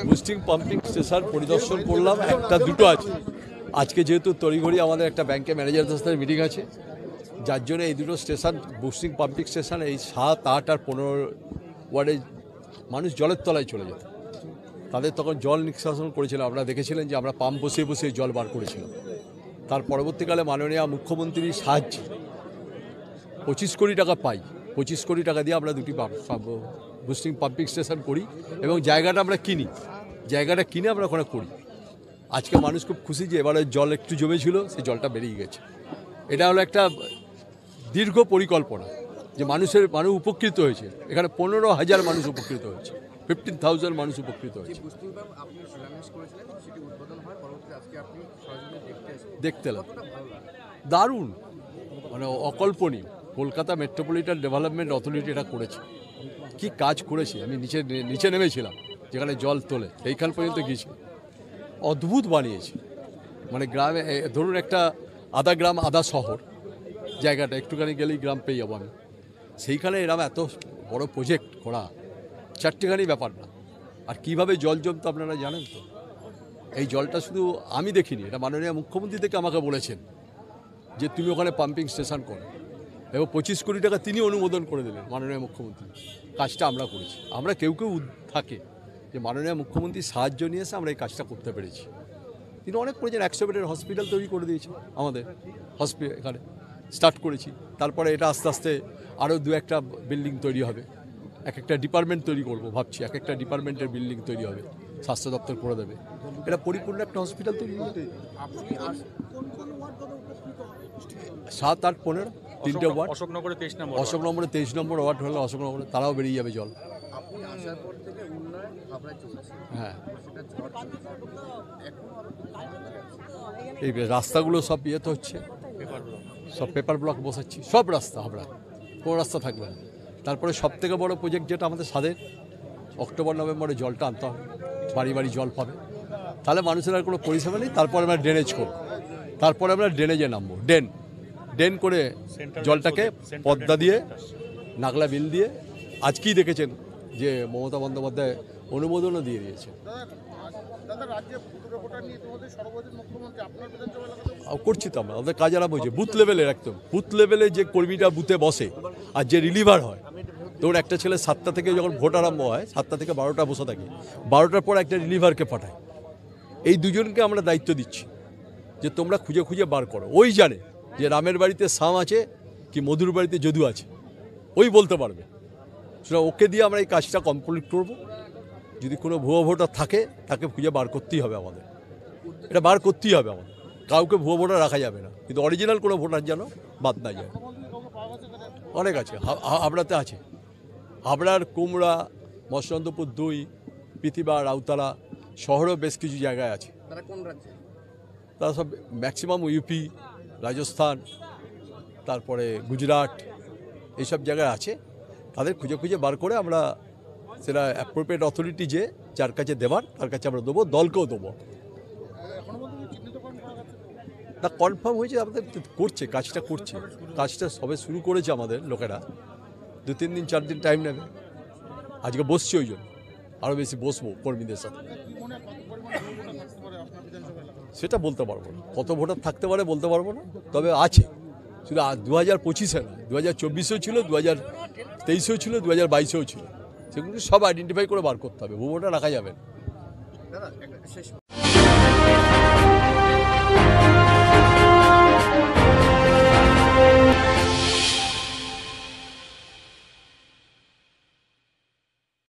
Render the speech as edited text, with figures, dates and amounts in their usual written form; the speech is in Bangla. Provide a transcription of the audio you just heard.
বুস্টিং পাম্পিং স্টেশন পরিদর্শন করলাম, একটা দুটো আছে। আজকে যেহেতু তড়িঘড়ি আমাদের একটা ব্যাংকে ম্যানেজারদের সাথে মিটিং আছে, যার জন্য এই দুটো স্টেশন বুস্টিং পাম্পিং স্টেশন এই 7, 8 আর 15 ওয়ার্ডে মানুষ জলের তলায় চলে যেত। তাদের তখন জল নিষ্কাশন করেছিলাম, আপনারা দেখেছিলেন যে আমরা পাম্প বসিয়ে বসিয়ে জল বার করেছিলাম। তার পরবর্তীকালে মাননীয় মুখ্যমন্ত্রীর সাহায্যে 25 কোটি টাকা পাই। 25 কোটি টাকা দিয়ে আমরা দুটি বুস্টিং পাম্পিং স্টেশন করি এবং জায়গাটা আমরা কিনি, জায়গাটা কিনে আমরা ওখানে করি। আজকে মানুষ খুব খুশি যে এবারে জল একটু জমেছিল, সেই জলটা বেরিয়ে গেছে। এটা হলো একটা দীর্ঘ পরিকল্পনা যে মানুষ উপকৃত হয়েছে। এখানে 15,000 মানুষ উপকৃত হয়েছে, 15,000 মানুষ উপকৃত হয়েছে। দেখতে এলাম, দারুণ, মানে অকল্পনীয়। কলকাতা মেট্রোপলিটন ডেভেলপমেন্ট অথরিটি এটা করেছে, কি কাজ করেছে। আমি নিচে নেমেছিলাম, যেখানে জল তোলে এইখান পর্যন্ত গিয়েছি, অদ্ভুত বানিয়েছে। মানে গ্রামে ধরুন একটা আধা গ্রাম আধা শহর জায়গাটা, একটুখানি গেলেই গ্রাম পেয়ে যাবো আমি। সেইখানে এরকম এত বড় প্রজেক্ট করা চারটেখানি ব্যাপার না। আর কিভাবে জল জমতো আপনারা জানেন তো। এই জলটা শুধু আমি দেখিনি, এটা মাননীয় মুখ্যমন্ত্রী থেকে আমাকে বলেছেন যে তুমি ওখানে পাম্পিং স্টেশন করো, এবং 25 কোটি টাকা তিনি অনুমোদন করে দিলেন মাননীয় মুখ্যমন্ত্রী। কাজটা আমরা করেছি। আমরা কেউ থাকে যে মাননীয় মুখ্যমন্ত্রীর সাহায্য নিয়ে এসে আমরা এই কাজটা করতে পেরেছি। তিনি অনেক করেছেন, 100 বেডের হসপিটাল তৈরি করে দিয়েছে আমাদের এখানে স্টার্ট করেছি। তারপরে এটা আস্তে আস্তে আরও 2-1টা বিল্ডিং তৈরি হবে, একটা ডিপার্টমেন্ট তৈরি করব ভাবছি, একটা ডিপার্টমেন্টের বিল্ডিং তৈরি হবে, স্বাস্থ্য দপ্তর করে দেবে। এটা পরিপূর্ণ একটা হসপিটাল তৈরি হবে। 7, 8, 15 তিনটে ওয়ার্ড। অশোকনগরে 23 নম্বর ওয়ার্ড হলো অশোকনগরে, তারাও বেরিয়ে যাবে জল। হ্যাঁ, এই রাস্তাগুলো সব ইয়েতে হচ্ছে, সব পেপার ব্লক বসাচ্ছি, সব রাস্তা হাবড়া, কোনো রাস্তা থাকবে না। তারপরে সবথেকে বড় প্রজেক্ট যেটা আমাদের সাদের, অক্টোবর নভেম্বরে জলটা আনতে হবে, বাড়ি বাড়ি জল পাবে, তাহলে মানুষের আর কোনো পরিষেবা নেই। তারপরে আমরা ড্রেনেজ করব, তারপরে আমরা ড্রেনেজে নামবো, ড্রেন করে জলটাকে পদ্মা দিয়ে নাগলা বিল দিয়ে। আজকেই দেখেছেন যে মমতা বন্দ্যোপাধ্যায় অনুমোদনও দিয়ে দিয়েছে। করছি তো আমরা, ওদের কাজ আরম্ভ হয়েছে বুথ লেভেলের, একদম বুথ লেভেলে যে কর্মীটা বুথে বসে আর যে রিলিভার হয়। তোর একটা ছেলে 7টা থেকে যখন ভোট আরম্ভ হয়, 7টা থেকে 12টা বসে থাকে, 12টার পর একটা রিলিভারকে পাঠায়। এই দুজনকে আমরা দায়িত্ব দিচ্ছি যে তোমরা খুঁজে খুঁজে বার করো। ওই জানে যে রামের বাড়িতে শাম আছে কি মধুর বাড়িতে যদু আছে, ওই বলতে পারবে। সেটা ওকে দিয়ে আমরা এই কাজটা কমপ্লিট করব। যদি কোনো ভুয়ো ভোটার থাকে তাকে খুঁজে বার করতেই হবে আমাদের, এটা বার করতেই হবে আমাদের। কাউকে ভুয়ো ভোটার রাখা যাবে না, কিন্তু অরিজিনাল কোনো ভোটার যেন বাদ না যায়। অনেক আছে, হাবড়াতে আছে, হাবড়ার কুমড়া, মৎস্যন্তপুর 2, পৃথিবা, রাউতালা শহরেও বেশ কিছু জায়গায় আছে। তারা সব ম্যাক্সিমাম ইউপি, রাজস্থান, তারপরে গুজরাট, এইসব জায়গায় আছে। তাদের খুঁজে খুঁজে বার করে আমরা সেটা অ্যাপ্রোপ্রিয়েট অথরিটি যে যার কাছে দেবার তার কাছে আমরা দেবো, দলকেও দেবো। তা কনফার্ম হয়েছে, আমাদের করছে, কাজটা করছে, কাজটা সবে শুরু করেছে আমাদের লোকেরা। 2-3 দিন 4 দিন টাইম নেবে। আজকে বসছি, ওই জন্য আরও বেশি বসবো কর্মীদের সাথে। সেটা বলতে পারবো না, কত ভোটার থাকতে পারে বলতে পারবো না, তবে আছে। শুধু 2025-এ না, 2024-এও ছিল, 2023-এও ছিল, 2022-এও ছিল। সেগুলো সব আইডেন্টিফাই করে বার করতে হবে, ভুয়ো ভোটার রাখা যাবে না।